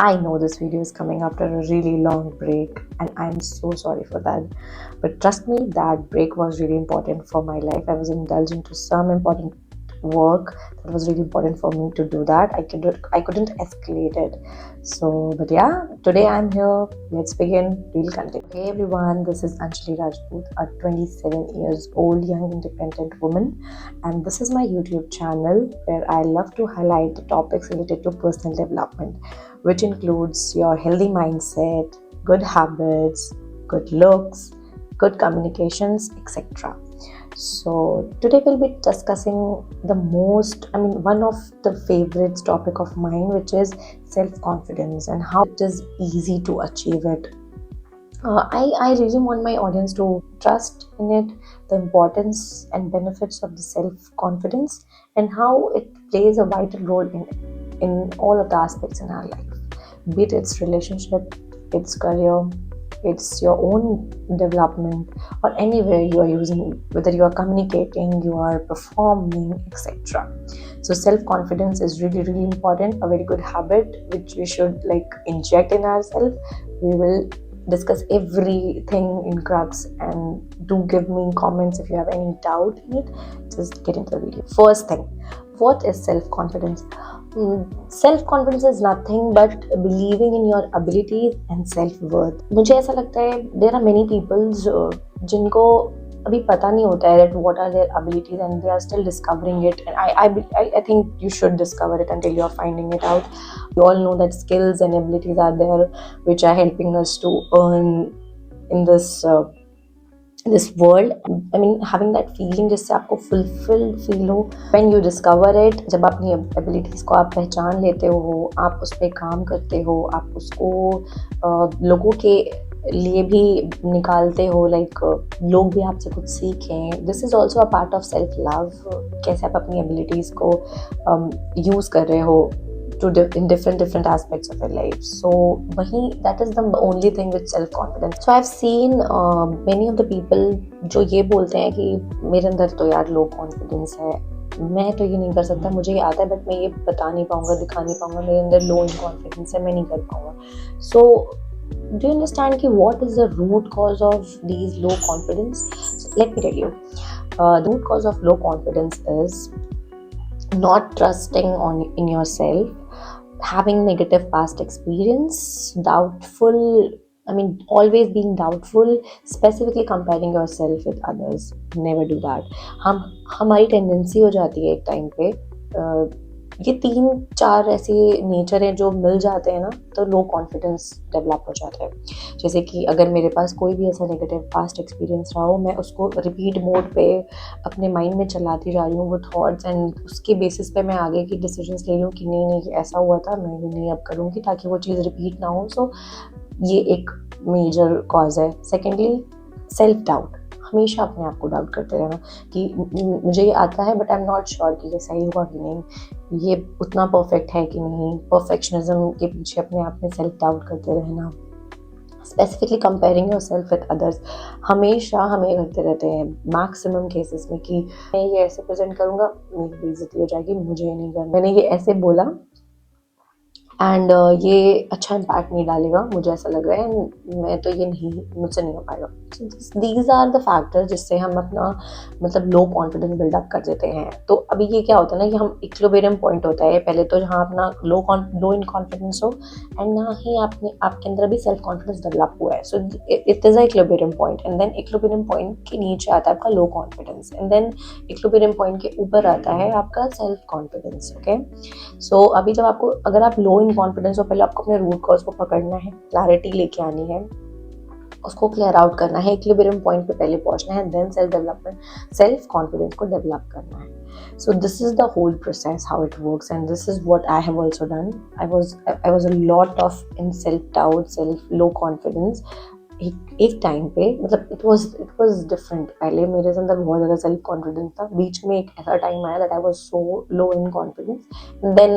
I know this video is coming after a really long break, and I'm so sorry for that. But trust me, that break was really important for my life. I was indulged into some important work that was really important for me to do that. I couldn't escalate it. So, but yeah, today I'm here. Let's begin. We'll continue. Hey everyone, this is Anjali Rajput, a 27 years old young independent woman, and this is my YouTube channel where I love to highlight the topics related to personal development, which includes your healthy mindset, good habits, good looks, good communications, etc. So today we'll be discussing one of the favorites topic of mine, which is self-confidence and how it is easy to achieve it. I really want my audience to trust in it, the importance and benefits of the self-confidence, and how it plays a vital role in all of the aspects in our life, be it its relationship, its career, it's your own development, or anywhere you are using, whether you are communicating, you are performing, etc. So self-confidence is really, really important, a very good habit which we should inject in ourselves. We will discuss everything in crux, and do give me comments if you have any doubt in it. Just get into the video. First thing, what is self-confidence? Self-confidence is nothing but believing in your abilities and self-worth. मुझे ऐसा लगता है there are many people जिनको अभी पता नहीं होता है that what are their abilities and they are still discovering it, and I think you should discover it until you are finding it out. You all know that skills and abilities are there which are helping us to earn in this world. I mean, having that feeling जिससे आपको fulfilled feel हो when you discover it, जब अपनी abilities को आप पहचान लेते हो, आप उस पर काम करते हो, आप उसको लोगों के लिए भी निकालते हो, लोग भी आपसे कुछ सीखें. This is also a part of self love. कैसे आप अपनी एबिलिटीज़ को यूज़ कर रहे हो in different aspects of your life. So that is the only thing with self confidence. So I've seen many of the people जो ये बोलते हैं कि मेरे अंदर तो यार लो कॉन्फिडेंस है, मैं तो ये नहीं कर सकता, मुझे ये आता है बट मैं ये बता नहीं पाऊंगा, दिखा नहीं पाऊंगा, मेरे अंदर लो इन कॉन्फिडेंस है, मैं नहीं कर पाऊंगा. So do you understand कि what is the root cause of these low confidence? So let me tell you, the root cause of low confidence is not trusting in yourself, having negative past experience, always being doubtful, specifically comparing yourself with others. Never do that. हमारी tendency हो जाती है एक time पे, ये 3-4 ऐसे nature हैं जो मिल जाते हैं ना, तो लो कॉन्फिडेंस डेवलप हो जाता है. जैसे कि अगर मेरे पास कोई भी ऐसा नेगेटिव पास्ट एक्सपीरियंस रहा हो, मैं उसको रिपीट मोड पे अपने माइंड में चलाती जा रही हूँ वो थॉट्स, एंड उसके बेसिस पे मैं आगे की डिसीजंस ले लूँ कि नहीं ऐसा हुआ था, मैं भी नहीं अब करूँगी, ताकि वो चीज़ रिपीट ना हो. सो ये एक मेजर कॉज है. Secondly, self doubt. हमेशा अपने आप को डाउट करते रहना कि मुझे ये आता है but I am not sure कि ये सही होगा कि नहीं, ये उतना परफेक्ट है कि नहीं. परफेक्शनिज्म के पीछे अपने आप में सेल्फ डाउट करते रहना. Specifically comparing your self with others. हमेशा हमें करते रहते हैं मैक्सिमम केसेस में कि मैं ये ऐसे प्रेजेंट करूँगा, मेरी बेइज्जती हो जाएगी, मुझे ये नहीं करना, मैंने ये ऐसे बोला एंड ये अच्छा इम्पैक्ट नहीं डालेगा, मुझे ऐसा लग रहा है, मैं तो ये नहीं, मुझसे नहीं हो पाएगा. दीज आर द फैक्टर्स जिससे हम अपना लो कॉन्फिडेंस बिल्डअप कर देते हैं. तो अभी ये क्या होता है ना कि हम इक्विलिब्रियम पॉइंट होता है पहले तो, जहाँ अपना लो इन कॉन्फिडेंस हो एंड ना ही आपके अंदर भी सेल्फ कॉन्फिडेंस डेवलप हुआ है. So it is a equilibrium point, and then equilibrium point के नीचे आता है आपका low confidence, and then equilibrium point के ऊपर आता है आपका सेल्फ कॉन्फिडेंस. ओके, सो अभी जब अगर आप लो कॉन्फिडेंस हो, पहले आपको अपने रूट कॉज को पकड़ना है, क्लैरिटी लेके आनी है, उसको क्लियर आउट करना है, इक्विलिब्रियम पॉइंट पे पहले पहुंचना है, then self development, self confidence को डेवलप करना है. So this is the whole process how it works, and this is what I have also done. I was a lot of in self doubt, low confidence. एक time पे it was different. पहले मेरे अंदर बहुत ज़्यादा self confidence था, बीच में एक ऐसा टाइम आया that I was so low in confidence, then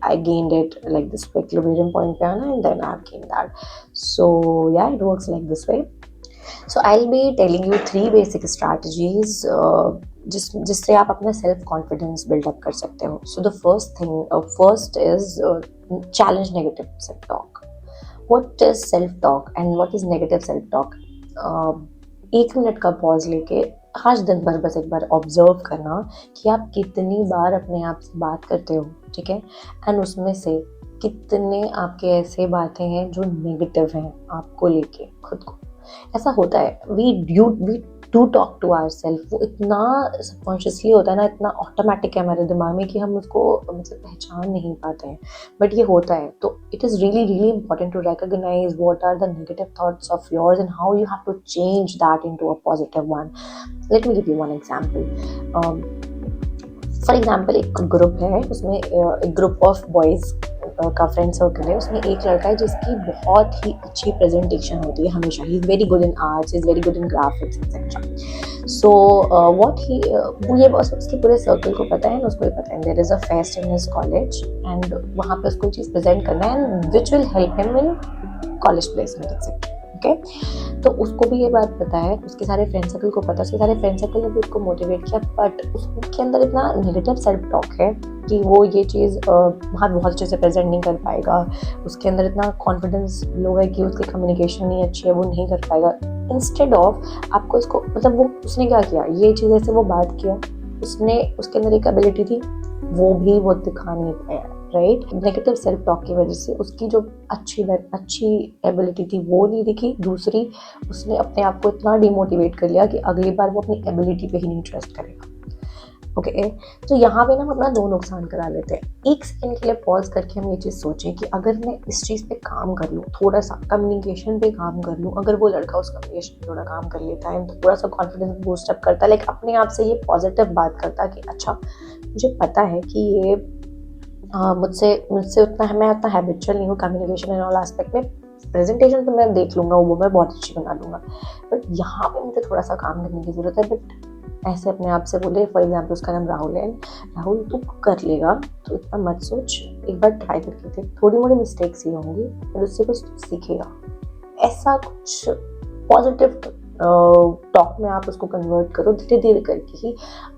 I gained it like this पे, इक्विलिब्रियम पॉइंट पे आना, and then I have gained that. So yeah, it works like this way. So I will be telling you 3 basic strategies जिससे आप अपना self confidence build up कर सकते हो. So the first is challenge negative self talk. What is self talk and what is negative self talk? 1 minute का pause लेके आज दिन भर बस एक बार ऑब्जर्व करना कि आप कितनी बार अपने आप से बात करते हो, ठीक है, एंड उसमें से कितने आपके ऐसे बातें हैं जो नेगेटिव हैं आपको लेके खुद को। ऐसा होता है, we do talk to our self, वो इतना सबकॉन्शियसली होता है ना, इतना ऑटोमेटिक है हमारे दिमाग में कि हम उसको मतलब पहचान नहीं पाते हैं, बट ये होता है। तो it is really really important to recognise what are the negative thoughts of yours and how you have to change that into a positive one. Let me give you one example. For example, एक group है, उसमें एक group of boys का friend circle है, उसमें एक लड़का है जिसकी बहुत ही अच्छी प्रेजेंटेशन होती है हमेशा। He is very good in arts, is very good in graphics etcetera. So what he ये बस उसके पूरे सर्कल को पता है, उसको भी पता है there is a fest in his college and वहाँ पे उसको चीज़ प्रेजेंट करना है and which will help him in college placement etcetera. Okay, तो उसको भी ये बात पता है, उसके सारे फ्रेंड सर्कल को पता है, उसके सारे फ्रेंड सर्कल ने भी उसको मोटिवेट किया, बट उसके अंदर इतना नेगेटिव सेल्फ टॉक है कि वो ये चीज़ वहाँ बहुत अच्छे से प्रेजेंट नहीं कर पाएगा। उसके अंदर इतना कॉन्फिडेंस लो है कि उसकी कम्युनिकेशन नहीं अच्छी है, वो नहीं कर पाएगा। इंस्टेड ऑफ आपको इसको मतलब वो उसने क्या किया, ये चीज़ ऐसे वो बात किया, उसने उसके अंदर एक एबिलिटी थी वो दिखा नहीं पाया, राइट। नेगेटिव सेल्फ टॉक की वजह से उसकी जो अच्छी एबिलिटी थी वो नहीं दिखी। दूसरी, उसने अपने आप को इतना डिमोटिवेट कर लिया कि अगली बार वो अपनी एबिलिटी पे ही नहीं ट्रस्ट करेगा। ओके, तो यहाँ पे ना हम अपना दो नुकसान करा लेते हैं। 1 सेकंड के लिए पॉज करके हम ये चीज़ सोचें कि अगर मैं इस चीज़ पे काम कर लूँ, थोड़ा सा कम्युनिकेशन पे काम कर लूँ, अगर वो लड़का उस कम्युनिकेशन पे थोड़ा काम कर लेता है, थोड़ा सा कॉन्फिडेंस बूस्ट अप करता है, लाइक अपने आप से ये पॉजिटिव बात करता है कि अच्छा मुझे पता है कि ये मुझसे उतना मैं उतना हैबिचुअल नहीं हूँ कम्युनिकेशन एंड ऑल एस्पेक्ट में। प्रेजेंटेशन तो मैं देख लूँगा, वो मैं बहुत अच्छी बना लूँगा, बट यहाँ पे मुझे थोड़ा सा काम करने की ज़रूरत है। बट ऐसे अपने आप से बोले, फॉर एग्जाम्पल उसका नाम राहुल है, राहुल तू कर लेगा, तो इतना मत सोच, एक बार ट्राई करके देख, थोड़ी मोड़ी मिस्टेक्स ही होंगी और उससे कुछ सीखेगा। ऐसा कुछ पॉजिटिव टॉक में आप उसको कन्वर्ट करो, धीरे धीरे करके ही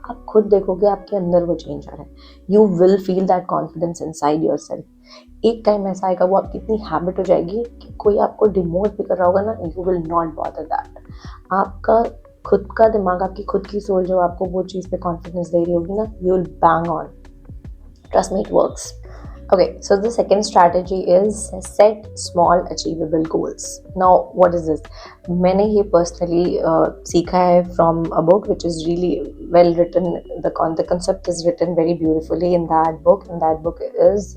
आप खुद देखोगे आपके अंदर वो चेंज आ रहा है। You will feel that confidence inside your self. एक टाइम ऐसा आएगा, वो आपकी इतनी हैबिट हो जाएगी कि कोई आपको डिमोट भी कर रहा होगा ना, you will not bother that. आपका खुद का दिमाग, आपकी खुद की सोल जो आपको वो चीज़ पे कॉन्फिडेंस दे रही होगी ना, you will bang on. Trust me, it works. Okay, so the second strategy is set small achievable goals. Now, what is this? मैंने ये personally सीखा है from a book which is really well written. The concept is written very beautifully in that book, and that book is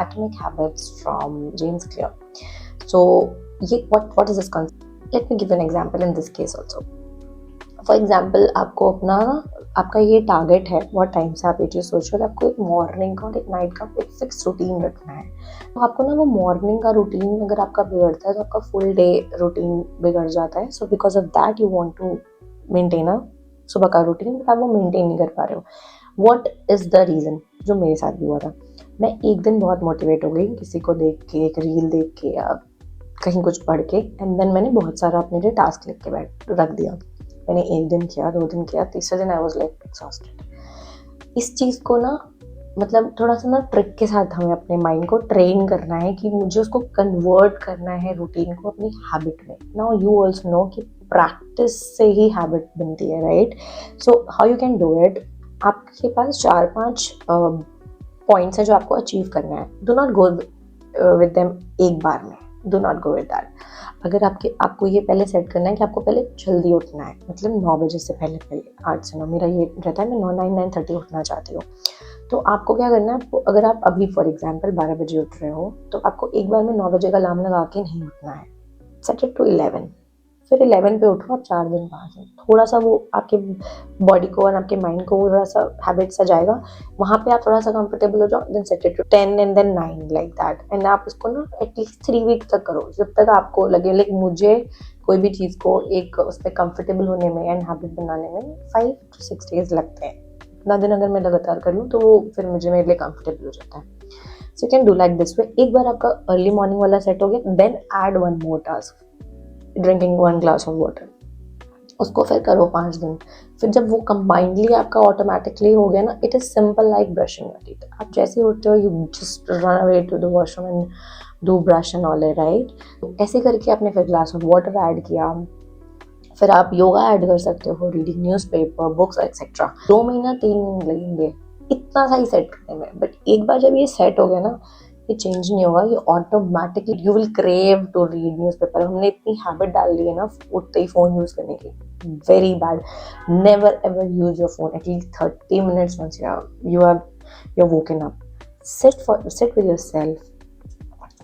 Atomic Habits from James Clear. So, what is this concept? Let me give an example in this case also. For example, आपको आपका ये target है, बहुत time से आप ये चीज़ सोच रहे हो, आपको एक मॉर्निंग का और एक नाइट का एक फिक्स रूटीन रखना है। तो आपको ना वो मॉर्निंग का रूटीन अगर आपका बिगड़ता है तो आपका फुल डे रूटीन बिगड़ जाता है। So because of that you want to maintain a सुबह का रूटीन, बट आप वो मेंटेन नहीं कर पा रहे हो। What is the reason? जो मेरे साथ भी हुआ था, मैं एक दिन बहुत मोटिवेट हो गई किसी को देख के, एक रील देख के या कहीं कुछ पढ़ के, एंड देन मैंने बहुत सारा अपने लिए टास्क लिख के रख दिया। मैंने 1 दिन किया, 2 दिन किया, तीसरे दिन आई वाज लाइक एग्जॉस्टेड। इस चीज़ को ना मतलब थोड़ा सा ना ट्रिक के साथ हमें अपने माइंड को ट्रेन करना है कि मुझे उसको कन्वर्ट करना है रूटीन को अपनी हैबिट में। नाउ यू ऑल्सो नो कि प्रैक्टिस से ही हैबिट बनती है, right. So how you can do it? आपके पास 4-5 पॉइंट्स है जो आपको अचीव करना है। Do not go with them एक बार में, do not go with that. अगर आपको ये पहले सेट करना है कि आपको पहले जल्दी उठना है, मतलब 9 बजे से पहले 8 से 9 मेरा ये रहता है, मैं 9:30 उठना चाहती हूँ। तो आपको क्या करना है, अगर आप अभी फॉर एग्जांपल 12 बजे उठ रहे हो, तो आपको एक बार में 9 बजे का अलार्म लगा के नहीं उठना है। सेट इट टू 11, फिर 11 पे उठो आप 4 दिन 5 दिन, थोड़ा सा वो आपके बॉडी को और आपके माइंड को थोड़ा सा हैबिट सा जाएगा, वहाँ पे आप थोड़ा सा कंफर्टेबल हो जाओ, then set it to 10 and then 9 like that. And आप इसको ना एटलीस्ट 3 वीक्स तक करो, जब तक आपको लगे। लाइक मुझे कोई भी चीज़ को एक उस पर कंफर्टेबल होने में एंड हैबिट बनाने में 5 to 6 days लगते हैं। इतना दिन अगर मैं लगातार कर लूँ तो वो फिर मेरे लिए कंफर्टेबल हो जाता है। So you can do like this way. एक बार आपका अर्ली मॉर्निंग वाला सेट हो गया, then add 1 more task, drinking 1 glass of water. उसको फिर करो 5 दिन। फिर जब वो कंबाइंडली आपका ऑटोमेटिकली हो गया ना, it is simple like brushing your teeth. आप जैसे उठते हो, you just run away to the washroom and do brush and all, right? ऐसे करके आपने फिर ग्लास ऑफ वाटर ऐड किया, फिर आप योगा ऐड कर सकते हो, रीडिंग न्यूज़पेपर, बुक्स एक्सेट्रा। 2 महीना 3 महीने लगेंगे इतना सा ही सेट करने में, बट एक बार जब ये सेट हो गया ना, ये चेंज नहीं होगा, ये automatically you will crave to read newspaper. हमने इतनी हैबिट डाल ली है ना उठते ही फोन यूज करने की, very bad. Never ever use your phone at least 30 minutes once you're woken up. Sit with yourself,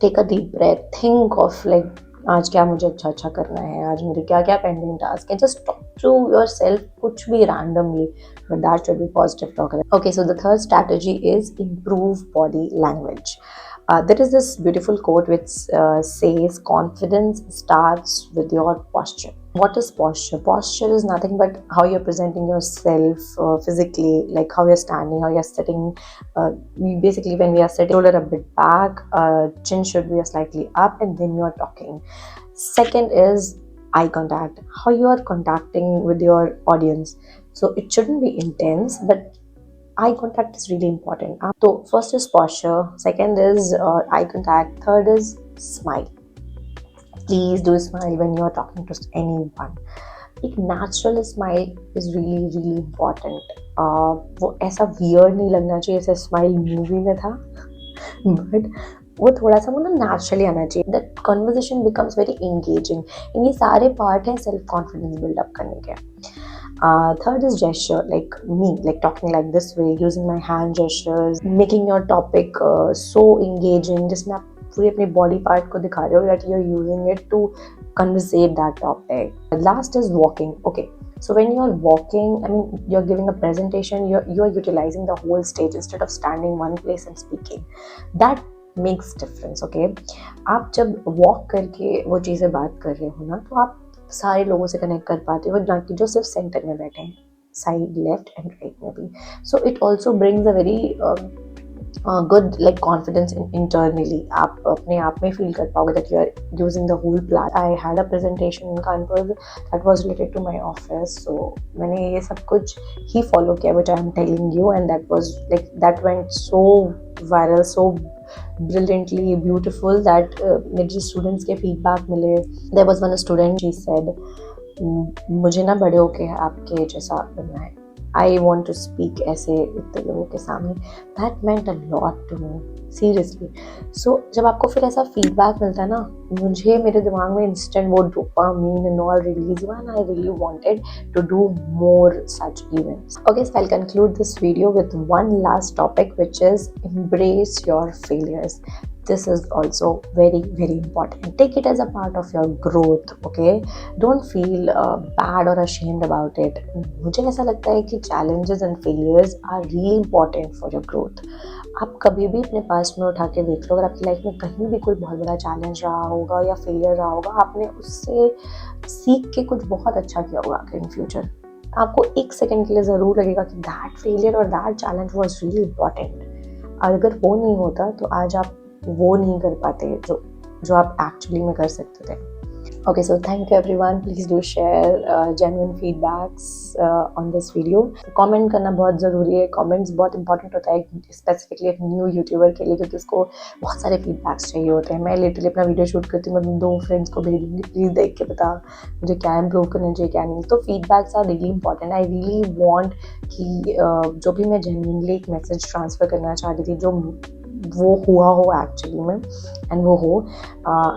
take a deep breath, think of like आज क्या मुझे अच्छा अच्छा करना है, आज मेरे क्या क्या पेंडिंग टास्क है, just talk to yourself, कुछ भी randomly, but that should be positive talk. Okay, so the third strategy is improve body language. There is this beautiful quote which says confidence starts with your posture. What is posture? Posture is nothing but how you're presenting yourself physically, like how you're standing, how you're sitting. Basically, when we are sitting, shoulder a bit back, chin should be slightly up, and then you're talking. Second is eye contact, how you are contacting with your audience. So it shouldn't be intense, but eye contact is really important. So first is posture, second is eye contact, third is smile. Please do smile when you are talking to anyone. एक natural smile is really really important. वो ऐसा weird नहीं लगना चाहिए जैसे smile movie में था, but वो थोड़ा सा वो ना नेचुरली आना चाहिए। That conversation becomes very engaging, and ये सारे पार्ट हैं सेल्फ कॉन्फिडेंस बिल्डअप करने के। Third is gesture, like me, like talking like this way, using my hand gestures, making your topic so engaging, जिसमें आप पूरी अपनी body part को दिखा रहे हो that you're using it to conversate that topic. Last is walking. Okay, so when you're walking, I mean, you're giving a presentation, you're utilizing the whole stage instead of standing one place and speaking. That makes difference. Okay, आप जब walk करके वो चीज़ें बात कर रहे हो ना, तो आप सारे लोगों से कनेक्ट कर पाते हो, ना कि जो सिर्फ सेंटर में बैठे हैं, साइड लेफ्ट एंड राइट में भी। So it also brings a very good like confidence internally. आप अपने आप में फील कर पाओगे that you are using the whole plan. I had a presentation in Kanpur that was related to my office, so मैंने ये सब कुछ ही फॉलो किया which I am telling you, and that was like that went so viral, so brilliantly beautiful that मेरे students के feedback मिले। There was one student, she said, मुझे ना बड़े होके आपके जैसा बनना है, I want to speak ऐसे इतने लोगों के सामने। That meant a lot to me, seriously. So जब आपको फिर ऐसा फीडबैक मिलता है ना, मुझे मेरे दिमाग में इंस्टेंट वो डोपामाइन and all release हुआ, and I really wanted to do more such events. Okay, so I'll conclude this video with one last topic, which is embrace your failures. This is also very very important. Take it as a part of your growth. Okay, don't feel bad or ashamed about it. मुझे ऐसा लगता है कि challenges and failures are really important for your growth. आप कभी भी अपने पास में उठा के देख लो, अगर आपकी लाइफ में कहीं भी कोई बहुत बड़ा चैलेंज रहा होगा या फेलियर रहा होगा, आपने उससे सीख के कुछ बहुत अच्छा किया होगा इन फ्यूचर। आपको एक सेकंड के लिए ज़रूर लगेगा कि दैट फेलियर और that challenge was really important. अगर वो नहीं होता तो आज आप वो नहीं कर पाते जो आप एक्चुअली में कर सकते थे। Okay, so thank you everyone. Please do share genuine feedbacks on this video. Comment करना बहुत ज़रूरी है, comments बहुत important होता है स्पेसिफिकली एक न्यू यूट्यूबर के लिए, क्योंकि उसको बहुत सारे फीडबैक्स चाहिए होते हैं। मैं लिटरली अपना वीडियो शूट करती हूँ, मैं अपने 2 फ्रेंड्स को भेजूंगी, प्लीज़ देख के बता मुझे क्या इम्प्रूव करना चाहिए क्या नहीं। तो feedbacks are really important. I really want कि जो भी मैं जेन्युइनली एक मैसेज ट्रांसफ़र करना चाह रही थी, जो वो हुआ हो एक्चुअली में, एंड वो हो।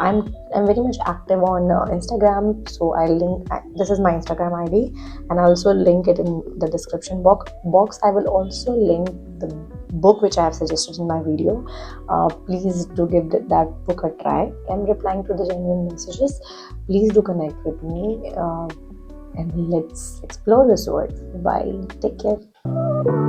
I'm very much active on Instagram, so I'll link, this is my Instagram ID, and I'll also link it in the description box. I will also link the book which I have suggested in my video. Please do give that book a try. I'm replying to the genuine messages. Please do connect with me, and let's explore this world. Bye, take care.